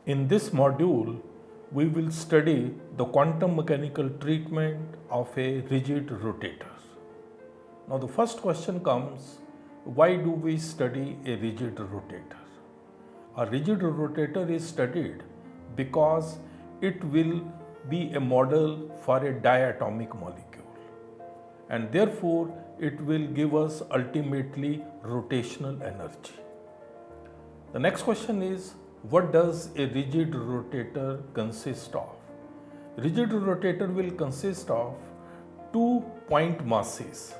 In this module, we will study the quantum mechanical treatment of a rigid rotator. Now, the first question comes, why do we study a rigid rotator? A rigid rotator is studied because it will be a model for a diatomic molecule, and therefore it will give us ultimately rotational energy. The next question is, what does a rigid rotator consist of? Rigid rotator will consist of two point masses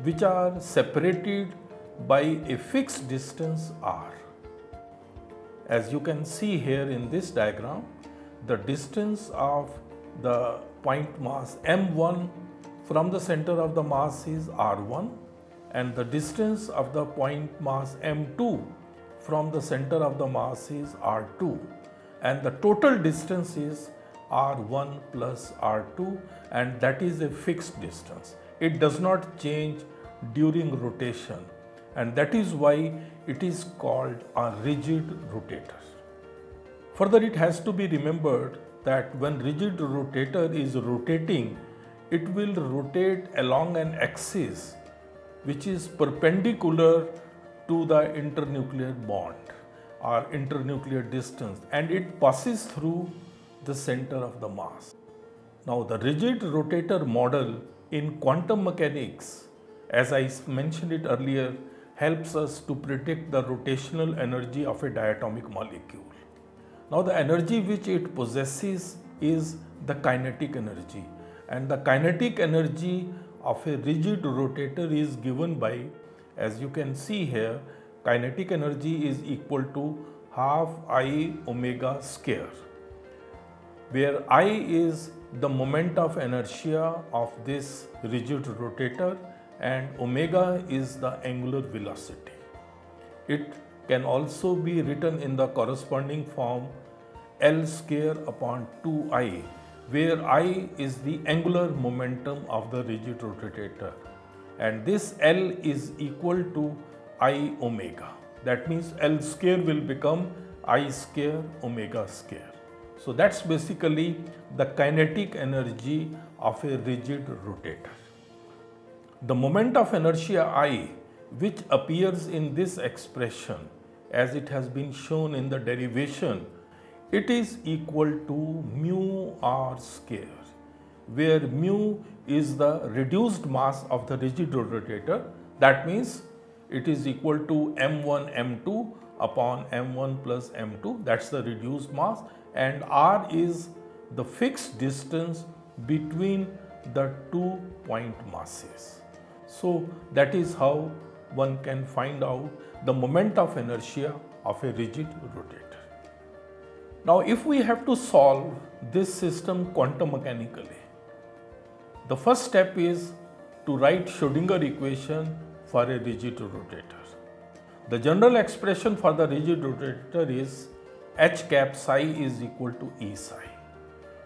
which are separated by a fixed distance r. As you can see here in this diagram, the distance of the point mass m1 from the center of the mass is r1, and the distance of the point mass m2 from the center of the mass is r2, and the total distance is r1 plus r2, and that is a fixed distance. It does not change during rotation, and that is why it is called a rigid rotator. Further, it has to be remembered that when rigid rotator is rotating, it will rotate along an axis which is perpendicular to the internuclear bond or internuclear distance, and it passes through the center of the mass. Now, the rigid rotator model in quantum mechanics, as I mentioned it earlier, helps us to predict the rotational energy of a diatomic molecule. Now, the energy which it possesses is the kinetic energy, and the kinetic energy of a rigid rotator is given by, as you can see here, kinetic energy is equal to half I omega square, where I is the moment of inertia of this rigid rotator and omega is the angular velocity. It can also be written in the corresponding form L square upon 2I, where I is the angular momentum of the rigid rotator, and this L is equal to I omega. That means L square will become I square omega square. So that's basically the kinetic energy of a rigid rotator. The moment of inertia I, which appears in this expression as it has been shown in the derivation, it is equal to mu r square, where mu is the reduced mass of the rigid rotator. That means it is equal to m1 m2 upon m1 plus m2, that's the reduced mass, and r is the fixed distance between the 2 point masses. So that is how one can find out the moment of inertia of a rigid rotator. Now, if we have to solve this system quantum mechanically, the first step is to write Schrodinger equation for a rigid rotator. The general expression for the rigid rotator is h cap psi is equal to E psi,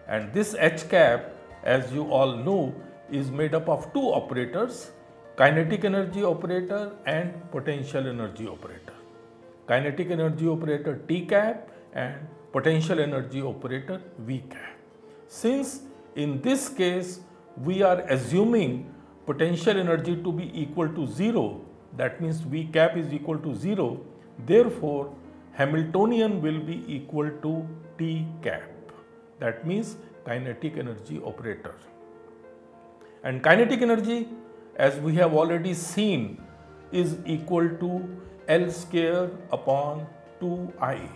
and this h cap, as you all know, is made up of two operators, kinetic energy operator and potential energy operator. Kinetic energy operator T cap and potential energy operator V cap. Since in this case we are assuming potential energy to be equal to 0, that means V cap is equal to 0, therefore Hamiltonian will be equal to T cap, that means kinetic energy operator. And kinetic energy, as we have already seen, is equal to L square upon 2I.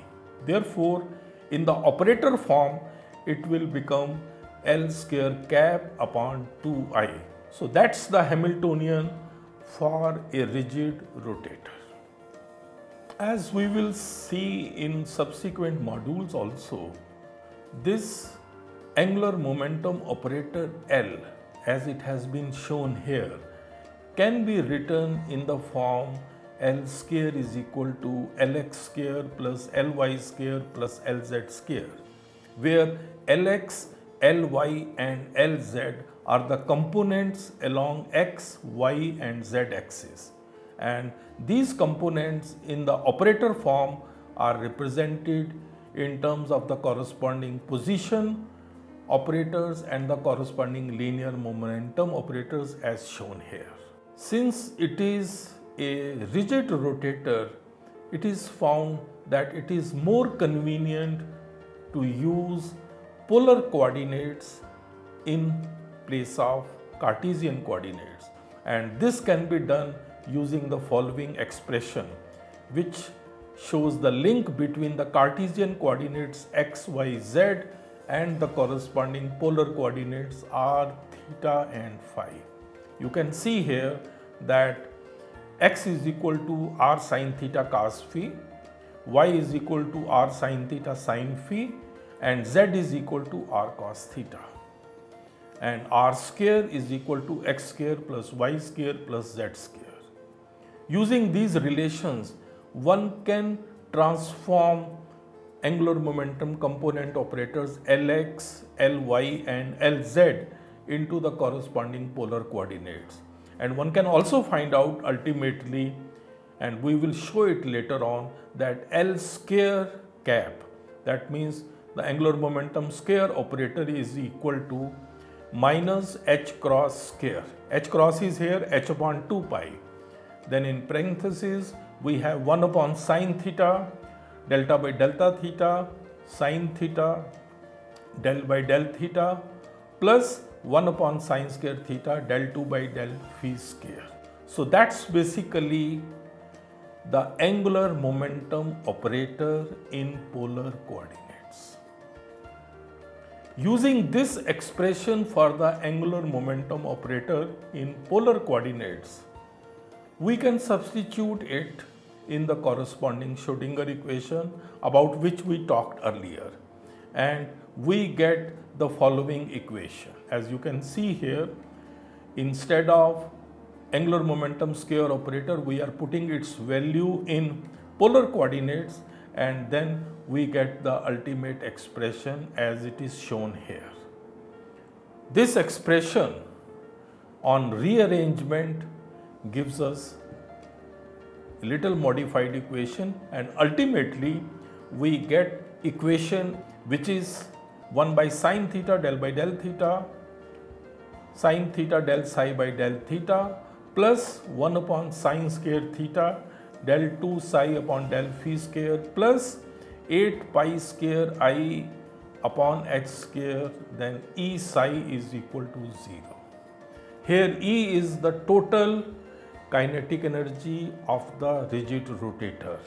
Therefore, in the operator form, it will become L square cap upon 2I. So that's the Hamiltonian for a rigid rotator. As we will see in subsequent modules also, this angular momentum operator L, as it has been shown here, can be written in the form L square is equal to Lx square plus Ly square plus Lz square, where Lx, Ly and Lz are the components along x, y and z axis, and these components in the operator form are represented in terms of the corresponding position operators and the corresponding linear momentum operators as shown here. Since it is a rigid rotator, it is found that it is more convenient to use polar coordinates in place of Cartesian coordinates, and this can be done using the following expression, which shows the link between the Cartesian coordinates x, y, z and the corresponding polar coordinates r, theta and phi. You can see here that x is equal to r sin theta cos phi, y is equal to r sin theta sin phi, and z is equal to r cos theta. And r square is equal to x square plus y square plus z square. Using these relations, one can transform angular momentum component operators Lx, Ly and Lz into the corresponding polar coordinates. And one can also find out ultimately, and we will show it later on, that L square cap, that means the angular momentum square operator is equal to minus h cross square. H cross is here h upon 2 pi. Then in parentheses we have 1 upon sine theta, delta by delta theta, sine theta, del by del theta, plus 1 upon sine square theta, del 2 by del phi square. So that's basically the angular momentum operator in polar coordinates. Using this expression for the angular momentum operator in polar coordinates, we can substitute it in the corresponding Schrodinger equation about which we talked earlier, and we get the following equation. As you can see here, instead of angular momentum square operator, we are putting its value in polar coordinates, and then we get the ultimate expression as it is shown here. This expression on rearrangement gives us a little modified equation, and ultimately we get equation which is 1 by sine theta del by del theta, sine theta del psi by del theta, plus 1 upon sine square theta del 2 psi upon del phi square, plus 8 pi square I upon h square, then E psi is equal to 0. Here E is the total kinetic energy of the rigid rotator,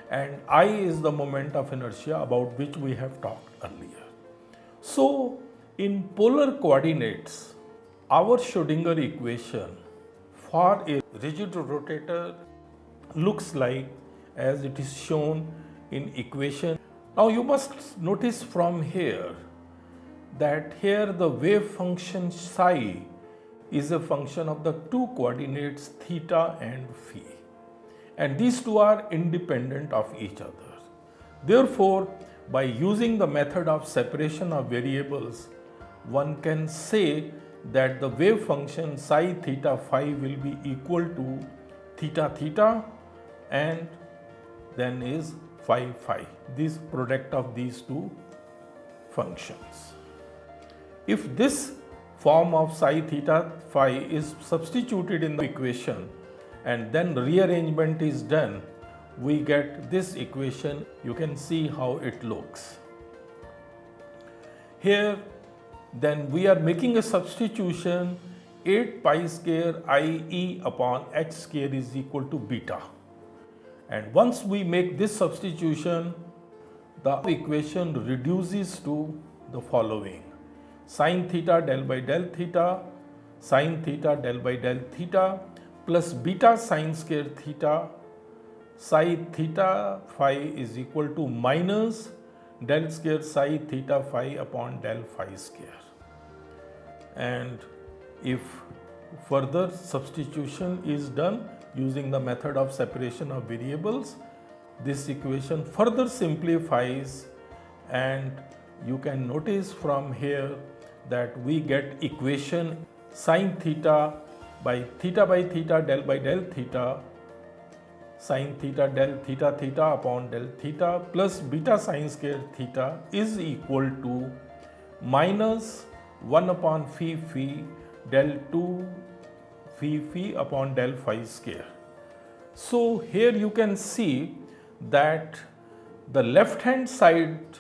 and I is the moment of inertia about which we have talked earlier. So in polar coordinates, our Schrodinger equation for a rigid rotator looks like as it is shown in equation. Now you must notice from here that here the wave function psi is a function of the two coordinates theta and phi, and these two are independent of each other. Therefore, by using the method of separation of variables, one can say that the wave function psi theta phi will be equal to theta theta and then is phi phi, this product of these two functions. If this form of psi theta phi is substituted in the equation and then rearrangement is done, we get this equation. You can see how it looks. Here then we are making a substitution, 8 pi square I E upon h square is equal to beta, and once we make this substitution, the equation reduces to the following: sine theta del by del theta, sine theta del by del theta, plus beta sine square theta psi theta phi is equal to minus del square psi theta phi upon del phi square. And if further substitution is done using the method of separation of variables, this equation further simplifies, and you can notice from here that we get equation sine theta by theta del by del theta sine theta del theta theta upon del theta plus beta sine square theta is equal to minus 1 upon phi phi del 2 phi phi upon del phi square. So here you can see that the left hand side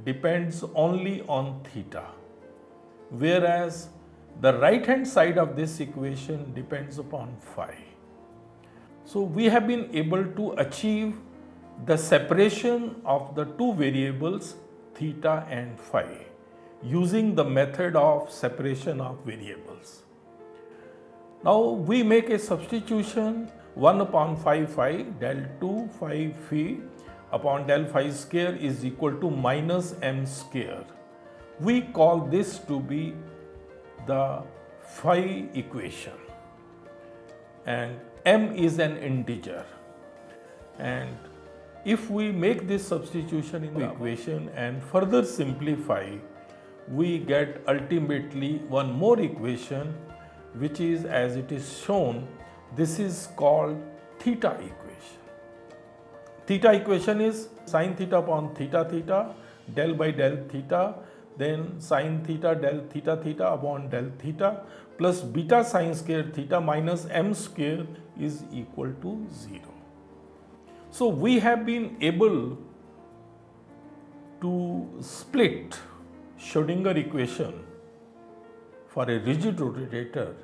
depends only on theta, whereas the right hand side of this equation depends upon phi. So we have been able to achieve the separation of the two variables theta and phi using the method of separation of variables. Now we make a substitution 1 upon phi phi del 2 phi phi upon del phi square is equal to minus m square. We call this to be the phi equation, and m is an integer, and if we make this substitution in the equation and further simplify, we get ultimately one more equation, which is as it is shown. This is called theta equation. Theta equation is sine theta upon theta theta del by del theta, then sine theta del theta theta upon del theta plus beta sine square theta minus m square is equal to 0. So we have been able to split Schrodinger equation for a rigid rotator,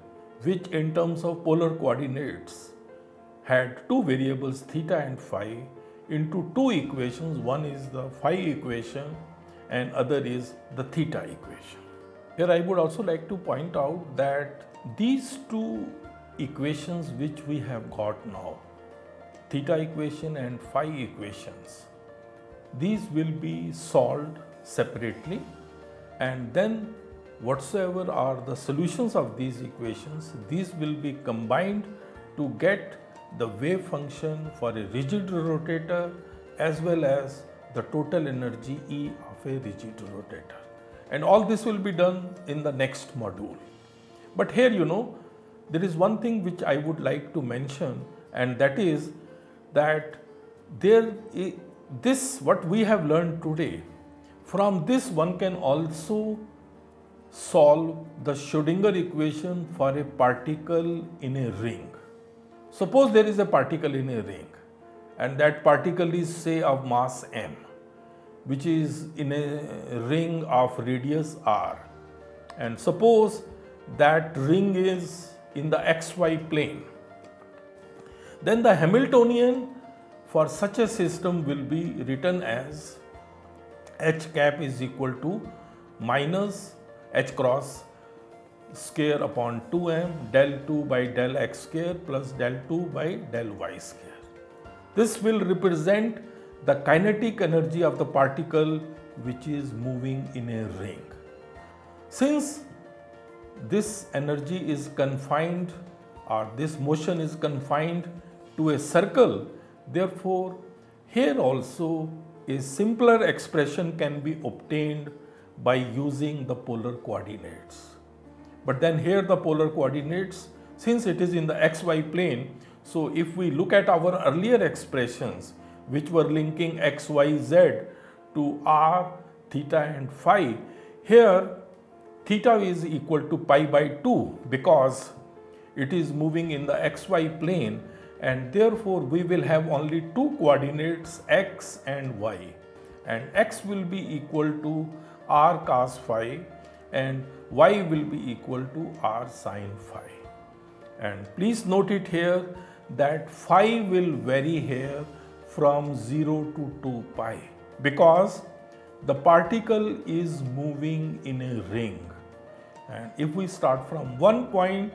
which in terms of polar coordinates had two variables theta and phi, into two equations. One is the phi equation and other is the theta equation. Here I would also like to point out that these two equations which we have got now, theta equation and phi equations, these will be solved separately, and then whatsoever are the solutions of these equations, these will be combined to get the wave function for a rigid rotator as well as the total energy E of a rigid rotator. And all this will be done in the next module. But here, there is one thing which I would like to mention, and that is that what we have learned today, from this one can also solve the Schrodinger equation for a particle in a ring. Suppose there is a particle in a ring, and that particle is, say, of mass m, which is in a ring of radius r, and suppose that ring is in the xy plane. Then the Hamiltonian for such a system will be written as h cap is equal to minus h cross square upon 2m del 2 by del x square plus del 2 by del y square. This will represent the kinetic energy of the particle which is moving in a ring. Since this energy is confined, or this motion is confined to a circle, therefore here also a simpler expression can be obtained by using the polar coordinates. But then here the polar coordinates, since it is in the xy plane, so if we look at our earlier expressions which were linking x, y, z to r, theta and phi, here theta is equal to pi by 2 because it is moving in the xy plane, and therefore we will have only two coordinates x and y, and x will be equal to r cos phi and y will be equal to r sin phi. And please note it here that phi will vary here from 0 to 2 pi because the particle is moving in a ring, and if we start from one point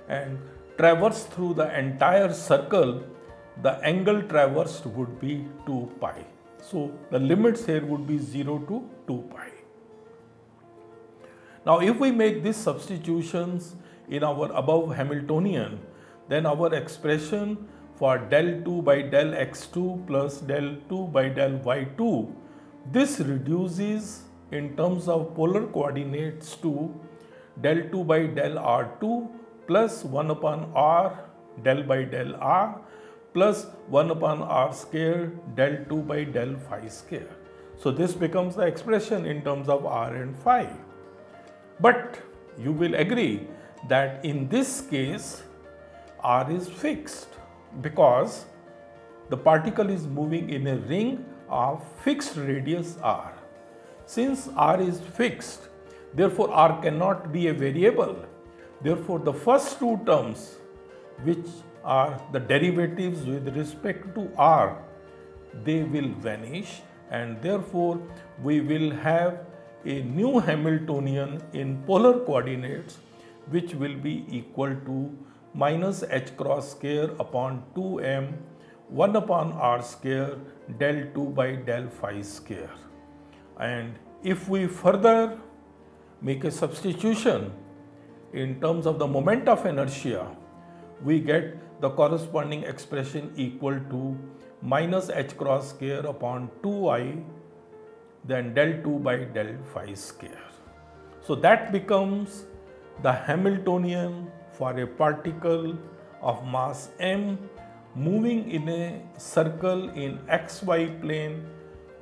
and traverse through the entire circle, the angle traversed would be 2 pi. So the limits here would be 0 to 2 pi. Now if we make these substitutions in our above Hamiltonian, then our expression for del 2 by del x2 plus del 2 by del y2, this reduces in terms of polar coordinates to del 2 by del r2 plus 1 upon r del by del r plus 1 upon r square del 2 by del phi square. So this becomes the expression in terms of r and phi. But you will agree that in this case r is fixed because the particle is moving in a ring of fixed radius r. Since r is fixed, therefore r cannot be a variable. Therefore, the first two terms, which are the derivatives with respect to r, they will vanish, and therefore we will have a new Hamiltonian in polar coordinates, which will be equal to minus h cross square upon 2m 1 upon r square del 2 by del phi square. And if we further make a substitution in terms of the moment of inertia, we get the corresponding expression equal to minus h cross square upon 2i then del 2 by del phi square. So that becomes the Hamiltonian for a particle of mass m moving in a circle in xy plane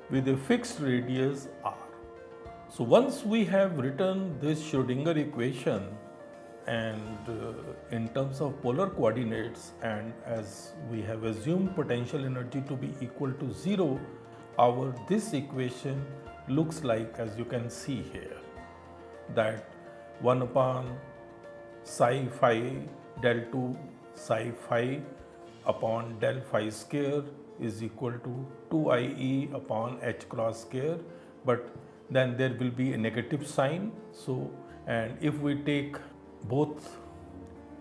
with a fixed radius r. So once we have written this Schrodinger equation and in terms of polar coordinates, and as we have assumed potential energy to be equal to 0, this equation looks like, as you can see here, that 1 upon psi phi del 2 psi phi upon del phi square is equal to 2ie upon h cross square, but then there will be a negative sign. So, and if we take both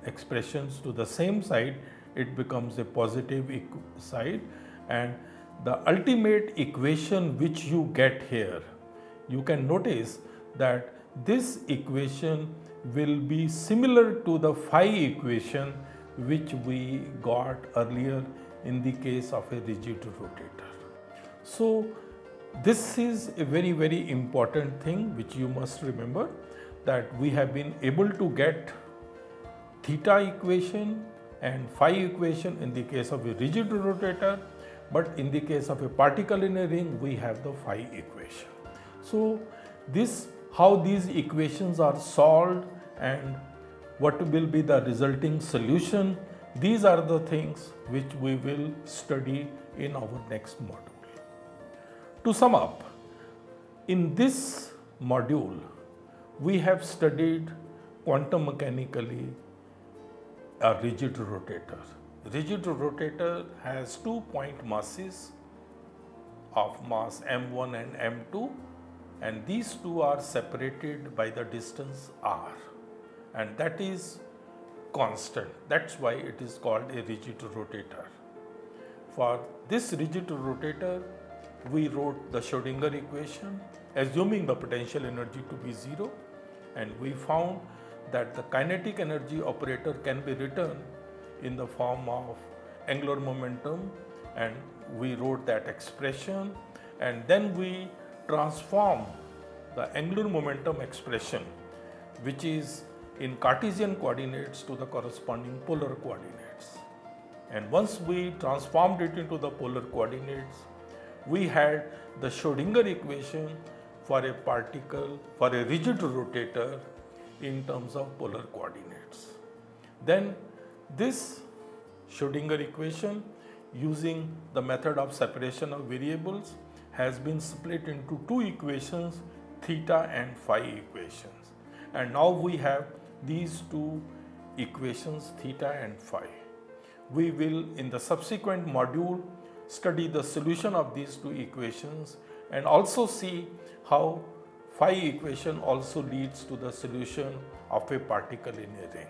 expressions to the same side, it becomes a positive side, and the ultimate equation which you get here, you can notice that this equation will be similar to the phi equation which we got earlier in the case of a rigid rotator. So this is a very, very important thing which you must remember, that we have been able to get theta equation and phi equation in the case of a rigid rotator, but in the case of a particle in a ring, we have the phi equation. So how these equations are solved and what will be the resulting solution, these are the things which we will study in our next module. To sum up, in this module, we have studied quantum mechanically a rigid rotator. Rigid rotator has 2 point masses of mass m1 and m2, and these two are separated by the distance r, and that is constant. That's why it is called a rigid rotator. For this rigid rotator, we wrote the Schrodinger equation assuming the potential energy to be 0, and we found that the kinetic energy operator can be written in the form of angular momentum, and we wrote that expression, and then we transform the angular momentum expression, which is in Cartesian coordinates, to the corresponding polar coordinates. And once we transformed it into the polar coordinates, we had the Schrodinger equation for a particle, for a rigid rotator in terms of polar coordinates. Then this Schrodinger equation, using the method of separation of variables, has been split into two equations, theta and phi equations. And now we have these two equations, theta and phi. We will, in the subsequent module, study the solution of these two equations and also see how phi equation also leads to the solution of a particle in a ring.